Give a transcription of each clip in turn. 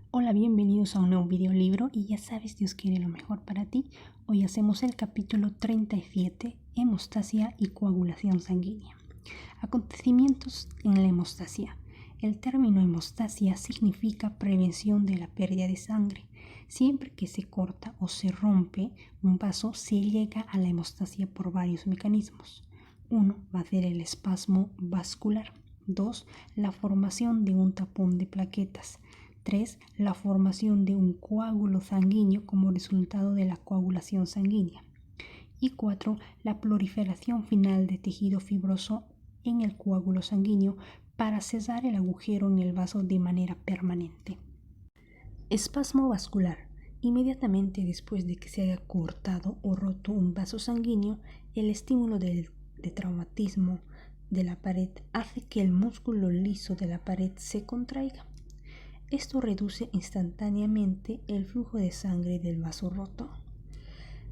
Hola, bienvenidos a un nuevo videolibro y ya sabes, Dios quiere lo mejor para ti. Hoy hacemos el capítulo 37, hemostasia y coagulación sanguínea. Acontecimientos en la hemostasia. El término hemostasia significa prevención de la pérdida de sangre. Siempre que se corta o se rompe un vaso, se llega a la hemostasia por varios mecanismos. 1. Va a ser el espasmo vascular. 2. La formación de un tapón de plaquetas. 3. La formación de un coágulo sanguíneo como resultado de la coagulación sanguínea. Y 4. La proliferación final de tejido fibroso en el coágulo sanguíneo para cesar el agujero en el vaso de manera permanente. Espasmo vascular. Inmediatamente después de que se haya cortado o roto un vaso sanguíneo, el estímulo de traumatismo de la pared hace que el músculo liso de la pared se contraiga. Esto reduce instantáneamente el flujo de sangre del vaso roto.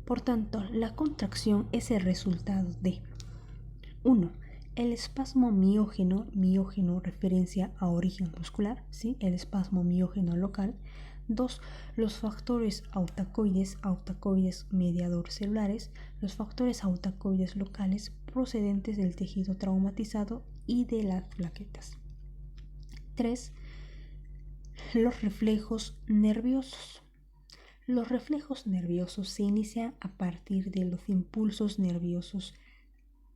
Por tanto, la contracción es el resultado de 1. El espasmo miógeno, referencia a origen muscular, ¿sí? El espasmo miógeno local. 2. Los factores autacoides mediadores celulares, los factores autacoides locales procedentes del tejido traumatizado y de las plaquetas. 3. Los reflejos nerviosos. Los reflejos nerviosos se inician a partir de los impulsos nerviosos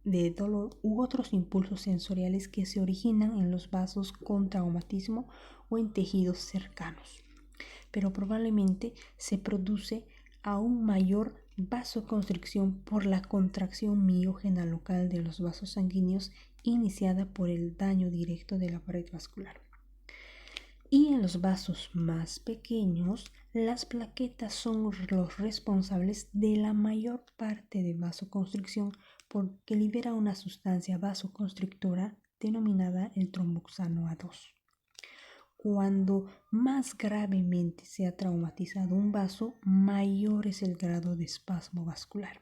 de dolor u otros impulsos sensoriales que se originan en los vasos con traumatismo o en tejidos cercanos. Pero probablemente se produce aún mayor vasoconstricción por la contracción miógena local de los vasos sanguíneos iniciada por el daño directo de la pared vascular. Y en los vasos más pequeños, las plaquetas son los responsables de la mayor parte de vasoconstricción porque libera una sustancia vasoconstrictora denominada el tromboxano A2. Cuando más gravemente se ha traumatizado un vaso, mayor es el grado de espasmo vascular.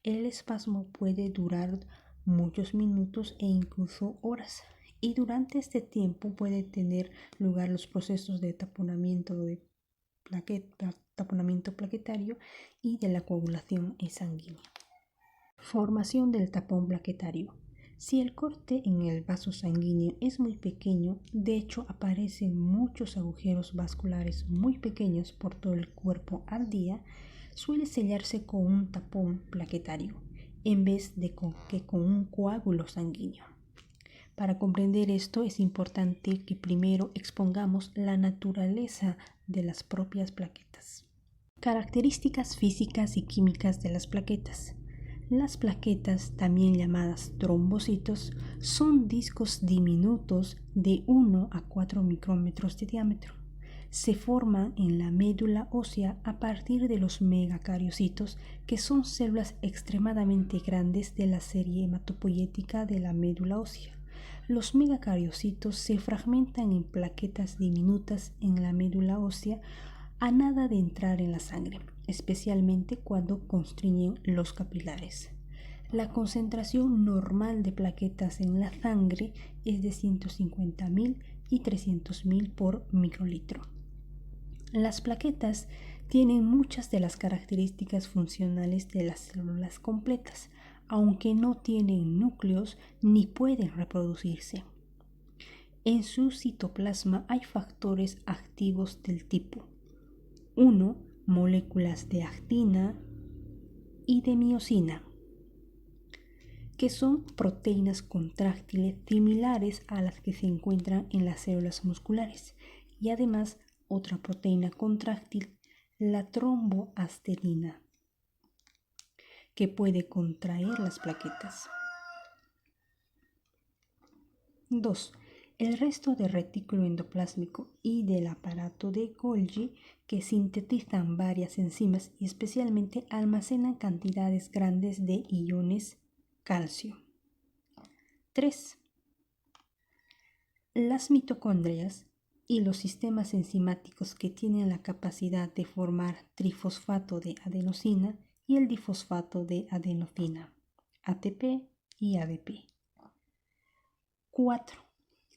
El espasmo puede durar muchos minutos e incluso horas. Y durante este tiempo puede tener lugar los procesos de taponamiento plaquetario y de la coagulación sanguínea. Formación del tapón plaquetario. Si el corte en el vaso sanguíneo es muy pequeño, de hecho aparecen muchos agujeros vasculares muy pequeños por todo el cuerpo al día, suele sellarse con un tapón plaquetario en vez de con un coágulo sanguíneo. Para comprender esto es importante que primero expongamos la naturaleza de las propias plaquetas. Características físicas y químicas de las plaquetas. Las plaquetas, también llamadas trombocitos, son discos diminutos de 1 a 4 micrómetros de diámetro. Se forman en la médula ósea a partir de los megacariocitos, que son células extremadamente grandes de la serie hematopoyética de la médula ósea. Los megacariocitos se fragmentan en plaquetas diminutas en la médula ósea a nada de entrar en la sangre, especialmente cuando constriñen los capilares. La concentración normal de plaquetas en la sangre es de 150.000 y 300.000 por microlitro. Las plaquetas tienen muchas de las características funcionales de las células completas, aunque no tienen núcleos ni pueden reproducirse. En su citoplasma hay factores activos del tipo 1. Moléculas de actina y de miosina, que son proteínas contráctiles similares a las que se encuentran en las células musculares, y además otra proteína contráctil, la tromboasterina, que puede contraer las plaquetas. 2. El resto del retículo endoplásmico y del aparato de Golgi, que sintetizan varias enzimas y especialmente almacenan cantidades grandes de iones calcio. 3. Las mitocondrias y los sistemas enzimáticos que tienen la capacidad de formar trifosfato de adenosina y el difosfato de adenosina, ATP y ADP. 4.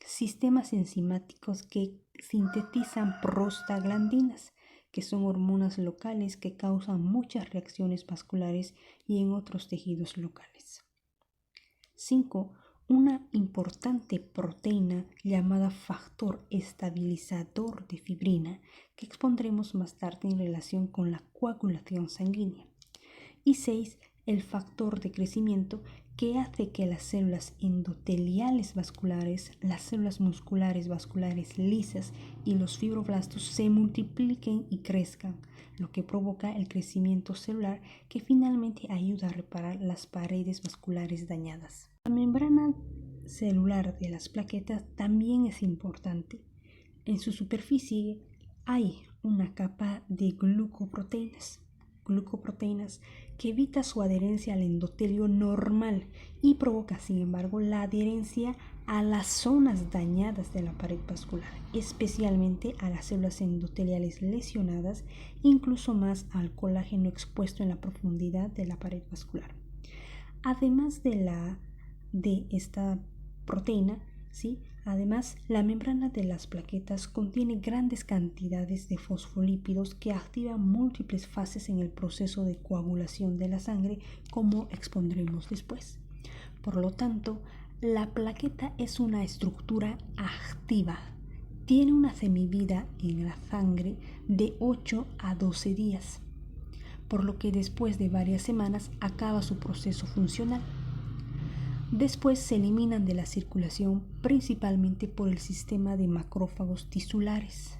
sistemas enzimáticos que sintetizan prostaglandinas, que son hormonas locales que causan muchas reacciones vasculares y en otros tejidos locales. 5. Una importante proteína llamada factor estabilizador de fibrina, que expondremos más tarde en relación con la coagulación sanguínea. Y 6. El factor de crecimiento que hace que las células endoteliales vasculares, las células musculares vasculares lisas y los fibroblastos se multipliquen y crezcan, lo que provoca el crecimiento celular que finalmente ayuda a reparar las paredes vasculares dañadas. La membrana celular de las plaquetas también es importante. En su superficie hay una capa de glucoproteínas que evita su adherencia al endotelio normal y provoca, sin embargo, la adherencia a las zonas dañadas de la pared vascular, especialmente a las células endoteliales lesionadas, incluso más al colágeno expuesto en la profundidad de la pared vascular. Además de esta proteína, Además, la membrana de las plaquetas contiene grandes cantidades de fosfolípidos que activan múltiples fases en el proceso de coagulación de la sangre, como expondremos después. Por lo tanto, la plaqueta es una estructura activa. Tiene una semivida en la sangre de 8 a 12 días, por lo que después de varias semanas acaba su proceso funcional. Después se eliminan de la circulación principalmente por el sistema de macrófagos tisulares.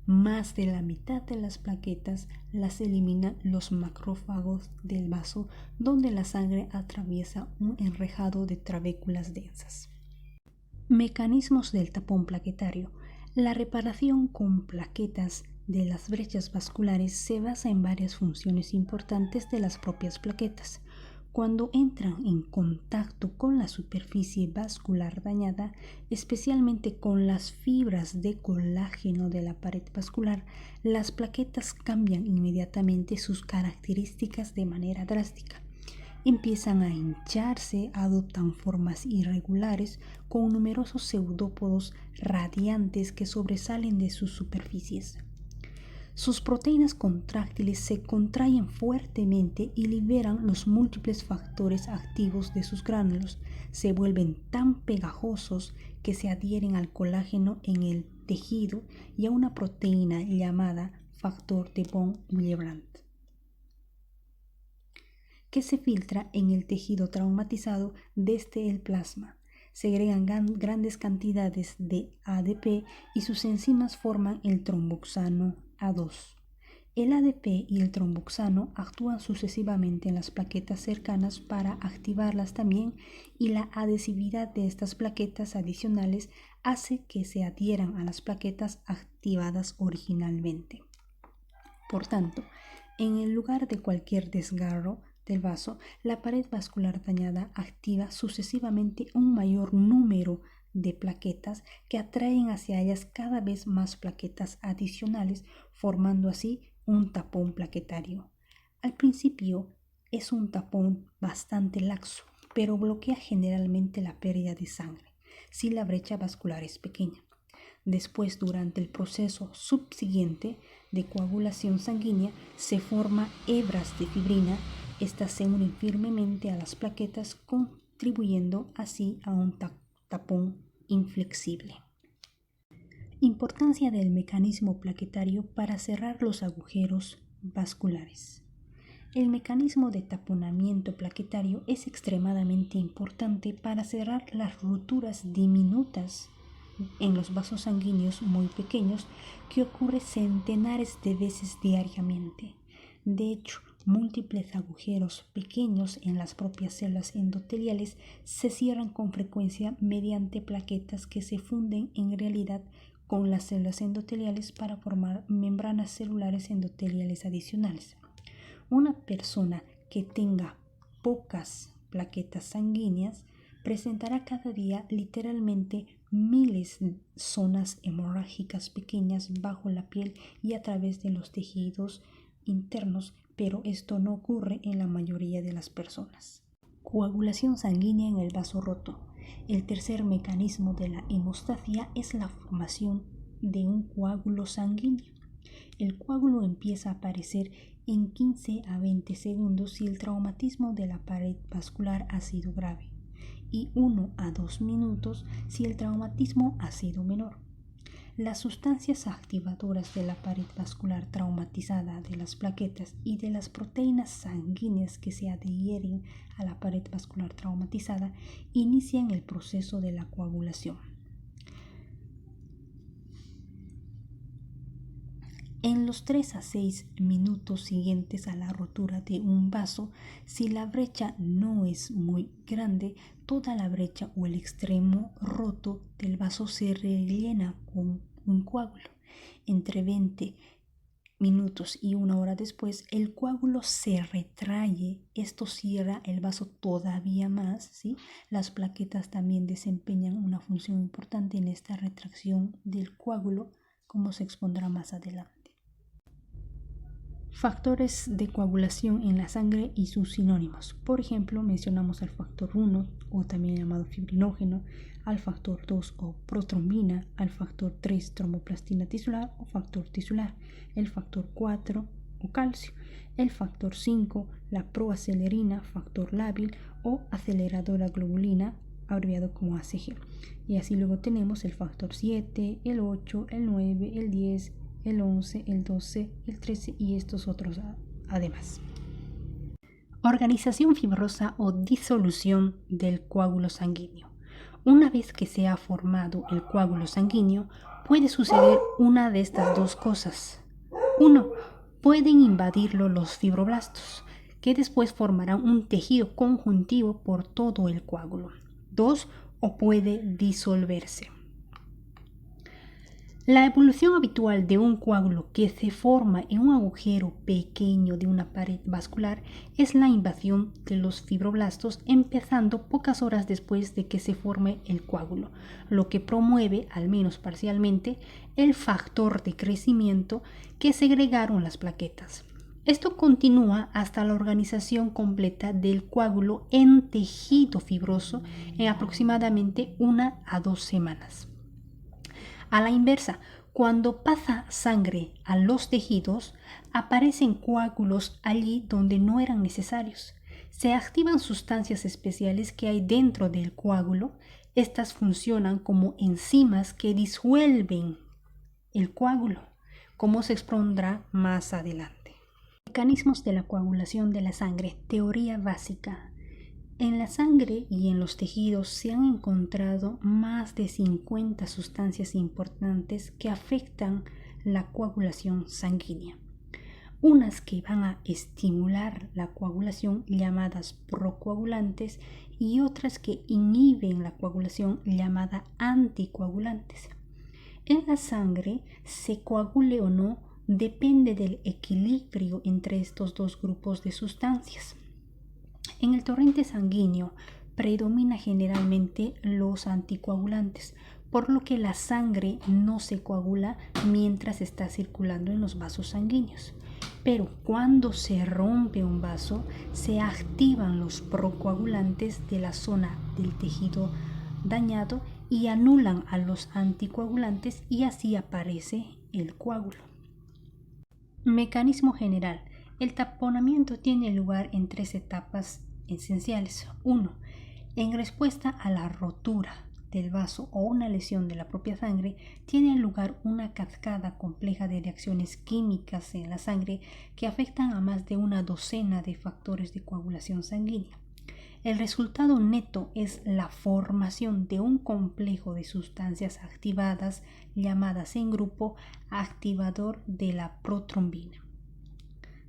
Más de la mitad de las plaquetas las eliminan los macrófagos del vaso, donde la sangre atraviesa un enrejado de trabéculas densas. Mecanismos del tapón plaquetario. La reparación con plaquetas de las brechas vasculares se basa en varias funciones importantes de las propias plaquetas. Cuando entran en contacto con la superficie vascular dañada, especialmente con las fibras de colágeno de la pared vascular, las plaquetas cambian inmediatamente sus características de manera drástica. Empiezan a hincharse, adoptan formas irregulares con numerosos pseudópodos radiantes que sobresalen de sus superficies. Sus proteínas contráctiles se contraen fuertemente y liberan los múltiples factores activos de sus gránulos. Se vuelven tan pegajosos que se adhieren al colágeno en el tejido y a una proteína llamada factor de von Willebrand, que se filtra en el tejido traumatizado desde el plasma. Segregan grandes cantidades de ADP y sus enzimas forman el tromboxano A2. El ADP y el tromboxano actúan sucesivamente en las plaquetas cercanas para activarlas también, y la adhesividad de estas plaquetas adicionales hace que se adhieran a las plaquetas activadas originalmente. Por tanto, en el lugar de cualquier desgarro del vaso, la pared vascular dañada activa sucesivamente un mayor número de plaquetas que atraen hacia ellas cada vez más plaquetas adicionales, formando así un tapón plaquetario. Al principio es un tapón bastante laxo, pero bloquea generalmente la pérdida de sangre si la brecha vascular es pequeña. Después, durante el proceso subsiguiente de coagulación sanguínea, se forman hebras de fibrina. Estas se unen firmemente a las plaquetas, contribuyendo así a un tapón inflexible. Importancia del mecanismo plaquetario para cerrar los agujeros vasculares. El mecanismo de taponamiento plaquetario es extremadamente importante para cerrar las roturas diminutas en los vasos sanguíneos muy pequeños que ocurre centenares de veces diariamente. De hecho, múltiples agujeros pequeños en las propias células endoteliales se cierran con frecuencia mediante plaquetas que se funden en realidad con las células endoteliales para formar membranas celulares endoteliales adicionales. Una persona que tenga pocas plaquetas sanguíneas presentará cada día literalmente miles de zonas hemorrágicas pequeñas bajo la piel y a través de los tejidos internos, pero esto no ocurre en la mayoría de las personas. Coagulación sanguínea en el vaso roto. El tercer mecanismo de la hemostasia es la formación de un coágulo sanguíneo. El coágulo empieza a aparecer en 15 a 20 segundos si el traumatismo de la pared vascular ha sido grave y 1 a 2 minutos si el traumatismo ha sido menor. Las sustancias activadoras de la pared vascular traumatizada, de las plaquetas y de las proteínas sanguíneas que se adhieren a la pared vascular traumatizada inician el proceso de la coagulación. En los 3 a 6 minutos siguientes a la rotura de un vaso, si la brecha no es muy grande, toda la brecha o el extremo roto del vaso se rellena con un coágulo. Entre 20 minutos y 1 hora después, el coágulo se retrae. Esto cierra el vaso todavía más, ¿sí? Las plaquetas también desempeñan una función importante en esta retracción del coágulo, como se expondrá más adelante. Factores de coagulación en la sangre y sus sinónimos. Por ejemplo, mencionamos al factor 1, o también llamado fibrinógeno, al factor 2 o protrombina, al factor 3 tromboplastina tisular o factor tisular, el factor 4 o calcio, el factor 5 la proacelerina, factor lábil o aceleradora globulina, abreviado como ACG. Y así luego tenemos el factor 7, el 8, el 9, el 10, el 11, el 12, el 13 y estos otros además. Organización fibrosa o disolución del coágulo sanguíneo. Una vez que se ha formado el coágulo sanguíneo, puede suceder una de estas dos cosas. 1. Pueden invadirlo los fibroblastos, que después formarán un tejido conjuntivo por todo el coágulo. 2. O puede disolverse. La evolución habitual de un coágulo que se forma en un agujero pequeño de una pared vascular es la invasión de los fibroblastos, empezando pocas horas después de que se forme el coágulo, lo que promueve, al menos parcialmente, el factor de crecimiento que segregaron las plaquetas. Esto continúa hasta la organización completa del coágulo en tejido fibroso en aproximadamente 1 a 2 semanas. A la inversa, cuando pasa sangre a los tejidos, aparecen coágulos allí donde no eran necesarios. Se activan sustancias especiales que hay dentro del coágulo. Estas funcionan como enzimas que disuelven el coágulo, como se expondrá más adelante. Mecanismos de la coagulación de la sangre. Teoría básica. En la sangre y en los tejidos se han encontrado más de 50 sustancias importantes que afectan la coagulación sanguínea. Unas que van a estimular la coagulación, llamadas procoagulantes, y otras que inhiben la coagulación, llamadas anticoagulantes. En la sangre, se coagule o no, depende del equilibrio entre estos dos grupos de sustancias. En el torrente sanguíneo predomina generalmente los anticoagulantes, por lo que la sangre no se coagula mientras está circulando en los vasos sanguíneos. Pero cuando se rompe un vaso, se activan los procoagulantes de la zona del tejido dañado y anulan a los anticoagulantes y así aparece el coágulo. Mecanismo general. El taponamiento tiene lugar en 3 etapas esenciales. 1. En respuesta a la rotura del vaso o una lesión de la propia sangre, tiene lugar una cascada compleja de reacciones químicas en la sangre que afectan a más de una docena de factores de coagulación sanguínea. El resultado neto es la formación de un complejo de sustancias activadas llamadas en grupo activador de la protrombina.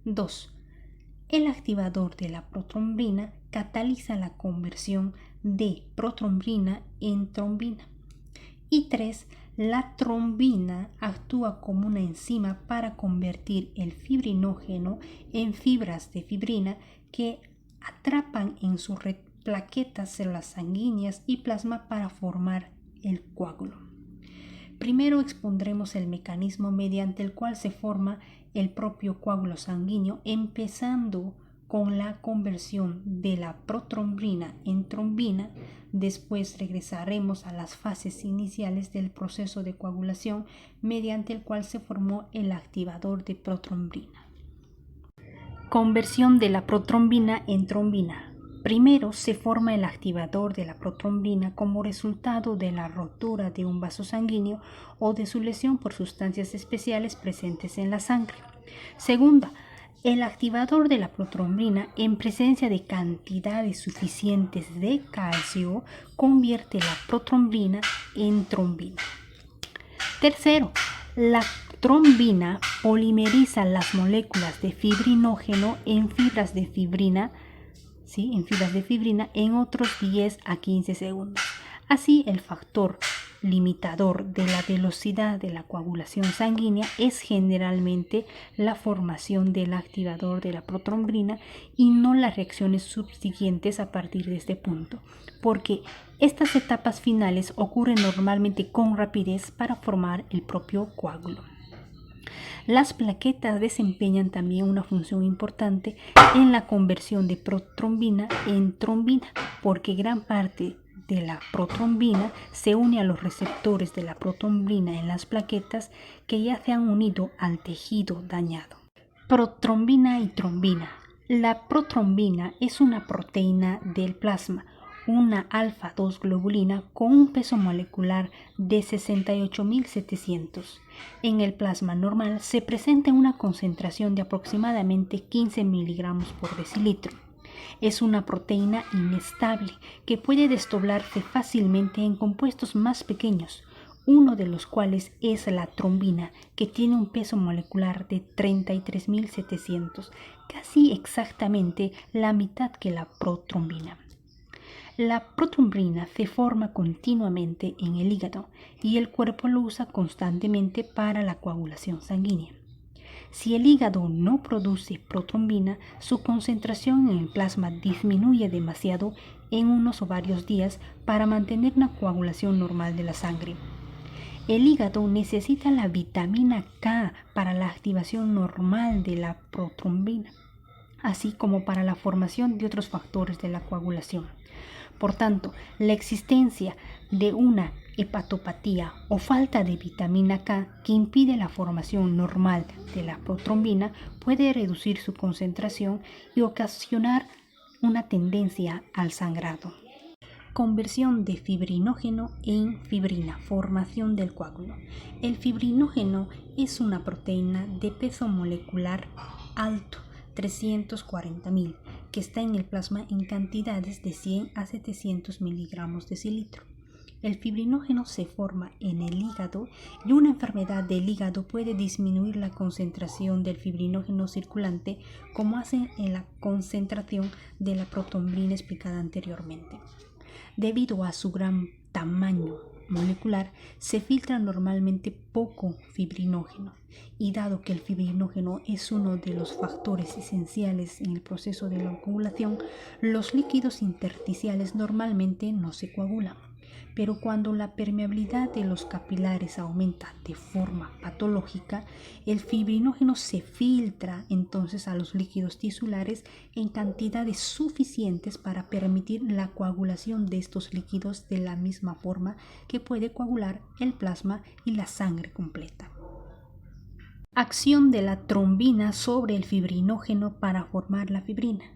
2. El activador de la protrombina cataliza la conversión de protrombina en trombina. Y 3. La trombina actúa como una enzima para convertir el fibrinógeno en fibras de fibrina que atrapan en sus plaquetas células sanguíneas y plasma para formar el coágulo. Primero expondremos el mecanismo mediante el cual se forma el propio coágulo sanguíneo, empezando con la conversión de la protrombina en trombina. Después regresaremos a las fases iniciales del proceso de coagulación mediante el cual se formó el activador de protrombina. Conversión de la protrombina en trombina. Primero se forma el activador de la protrombina como resultado de la rotura de un vaso sanguíneo o de su lesión por sustancias especiales presentes en la sangre. Segunda, el activador de la protrombina, en presencia de cantidades suficientes de calcio, convierte la protrombina en trombina. Tercero, la trombina polimeriza las moléculas de fibrinógeno en fibras de fibrina, en otros 10 a 15 segundos. Así, el factor limitador de la velocidad de la coagulación sanguínea es generalmente la formación del activador de la protrombina y no las reacciones subsiguientes a partir de este punto, porque estas etapas finales ocurren normalmente con rapidez para formar el propio coágulo. Las plaquetas desempeñan también una función importante en la conversión de protrombina en trombina, porque gran parte de la protrombina se une a los receptores de la protrombina en las plaquetas que ya se han unido al tejido dañado. Protrombina y trombina. La protrombina es una proteína del plasma, una alfa-2 globulina con un peso molecular de 68.700. En el plasma normal se presenta en una concentración de aproximadamente 15 miligramos por decilitro. Es una proteína inestable que puede desdoblarse fácilmente en compuestos más pequeños, uno de los cuales es la trombina, que tiene un peso molecular de 33.700, casi exactamente la mitad que la protrombina. La protrombina se forma continuamente en el hígado y el cuerpo lo usa constantemente para la coagulación sanguínea. Si el hígado no produce protrombina, su concentración en el plasma disminuye demasiado en unos o varios días para mantener una coagulación normal de la sangre. El hígado necesita la vitamina K para la activación normal de la protrombina, así como para la formación de otros factores de la coagulación. Por tanto, la existencia de una hepatopatía o falta de vitamina K que impide la formación normal de la protrombina puede reducir su concentración y ocasionar una tendencia al sangrado. Conversión de fibrinógeno en fibrina, formación del coágulo. El fibrinógeno es una proteína de peso molecular alto, 340.000, que está en el plasma en cantidades de 100 a 700 miligramos decilitro. El fibrinógeno se forma en el hígado y una enfermedad del hígado puede disminuir la concentración del fibrinógeno circulante, como hace en la concentración de la protrombina explicada anteriormente. Debido a su gran tamaño molecular, se filtra normalmente poco fibrinógeno, y dado que el fibrinógeno es uno de los factores esenciales en el proceso de la coagulación, los líquidos intersticiales normalmente no se coagulan. Pero cuando la permeabilidad de los capilares aumenta de forma patológica, el fibrinógeno se filtra entonces a los líquidos tisulares en cantidades suficientes para permitir la coagulación de estos líquidos de la misma forma que puede coagular el plasma y la sangre completa. Acción de la trombina sobre el fibrinógeno para formar la fibrina.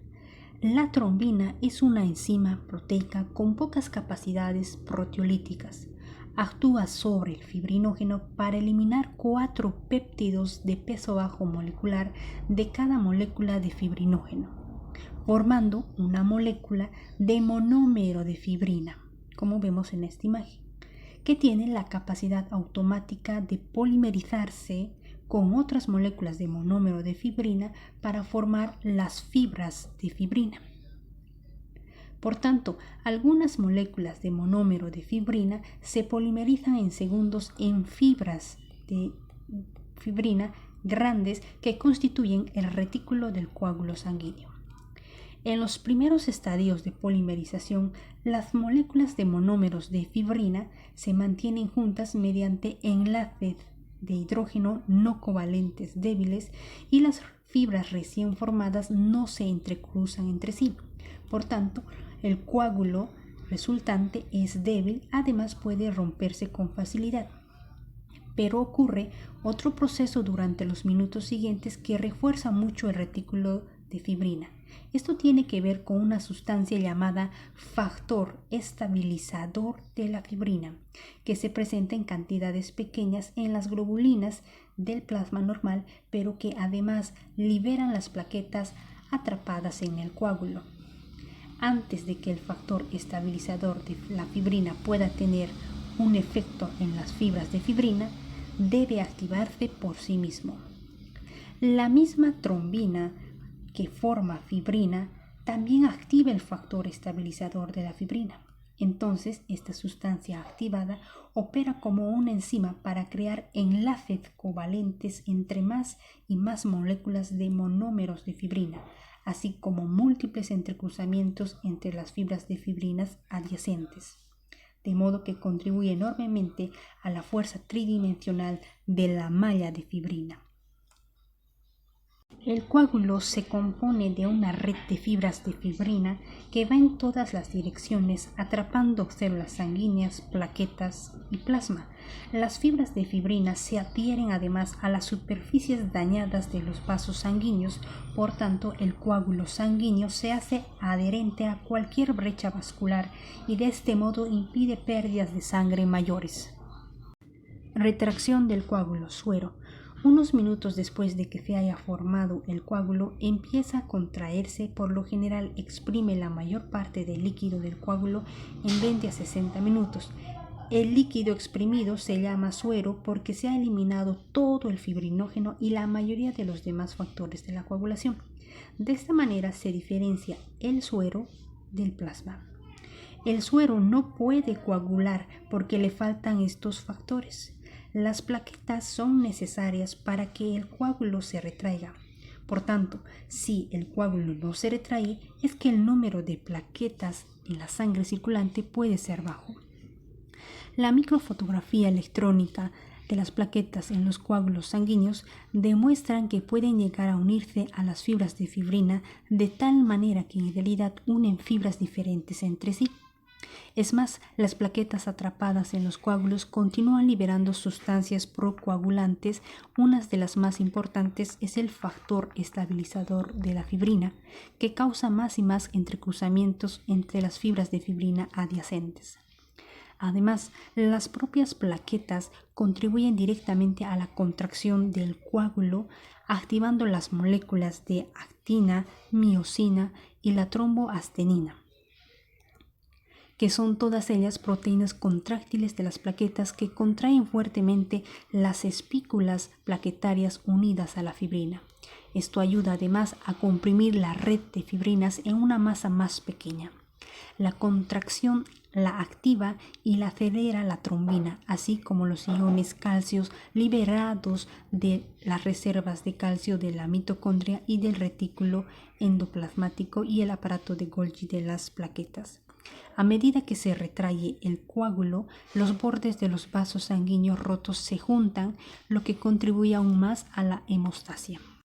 La trombina es una enzima proteica con pocas capacidades proteolíticas. Actúa sobre el fibrinógeno para eliminar 4 péptidos de peso bajo molecular de cada molécula de fibrinógeno, formando una molécula de monómero de fibrina, como vemos en esta imagen, que tiene la capacidad automática de polimerizarse con otras moléculas de monómero de fibrina para formar las fibras de fibrina. Por tanto, algunas moléculas de monómero de fibrina se polimerizan en segundos en fibras de fibrina grandes que constituyen el retículo del coágulo sanguíneo. En los primeros estadios de polimerización, las moléculas de monómeros de fibrina se mantienen juntas mediante enlaces de hidrógeno no covalentes débiles y las fibras recién formadas no se entrecruzan entre sí. Por tanto, el coágulo resultante es débil, además puede romperse con facilidad. Pero ocurre otro proceso durante los minutos siguientes que refuerza mucho el retículo de fibrina. Esto tiene que ver con una sustancia llamada factor estabilizador de la fibrina, que se presenta en cantidades pequeñas en las globulinas del plasma normal, pero que además liberan las plaquetas atrapadas en el coágulo. Antes de que el factor estabilizador de la fibrina pueda tener un efecto en las fibras de fibrina, debe activarse por sí mismo. La misma trombina que forma fibrina también activa el factor estabilizador de la fibrina. Entonces, esta sustancia activada opera como una enzima para crear enlaces covalentes entre más y más moléculas de monómeros de fibrina, así como múltiples entrecruzamientos entre las fibras de fibrinas adyacentes, de modo que contribuye enormemente a la fuerza tridimensional de la malla de fibrina. El coágulo se compone de una red de fibras de fibrina que va en todas las direcciones, atrapando células sanguíneas, plaquetas y plasma. Las fibras de fibrina se adhieren además a las superficies dañadas de los vasos sanguíneos, por tanto el coágulo sanguíneo se hace adherente a cualquier brecha vascular y de este modo impide pérdidas de sangre mayores. Retracción del coágulo, suero. Unos minutos después de que se haya formado el coágulo, empieza a contraerse, por lo general exprime la mayor parte del líquido del coágulo en 20 a 60 minutos. El líquido exprimido se llama suero porque se ha eliminado todo el fibrinógeno y la mayoría de los demás factores de la coagulación. De esta manera se diferencia el suero del plasma. El suero no puede coagular porque le faltan estos factores. Las plaquetas son necesarias para que el coágulo se retraiga. Por tanto, si el coágulo no se retrae, es que el número de plaquetas en la sangre circulante puede ser bajo. La microfotografía electrónica de las plaquetas en los coágulos sanguíneos demuestran que pueden llegar a unirse a las fibras de fibrina de tal manera que en realidad unen fibras diferentes entre sí. Es más, las plaquetas atrapadas en los coágulos continúan liberando sustancias procoagulantes. Una de las más importantes es el factor estabilizador de la fibrina, que causa más y más entrecruzamientos entre las fibras de fibrina adyacentes. Además, las propias plaquetas contribuyen directamente a la contracción del coágulo, activando las moléculas de actina, miosina y la tromboastenina, que son todas ellas proteínas contráctiles de las plaquetas que contraen fuertemente las espículas plaquetarias unidas a la fibrina. Esto ayuda además a comprimir la red de fibrinas en una masa más pequeña. La contracción la activa y la acelera la trombina, así como los iones calcios liberados de las reservas de calcio de la mitocondria y del retículo endoplasmático y el aparato de Golgi de las plaquetas. A medida que se retrae el coágulo, los bordes de los vasos sanguíneos rotos se juntan, lo que contribuye aún más a la hemostasia.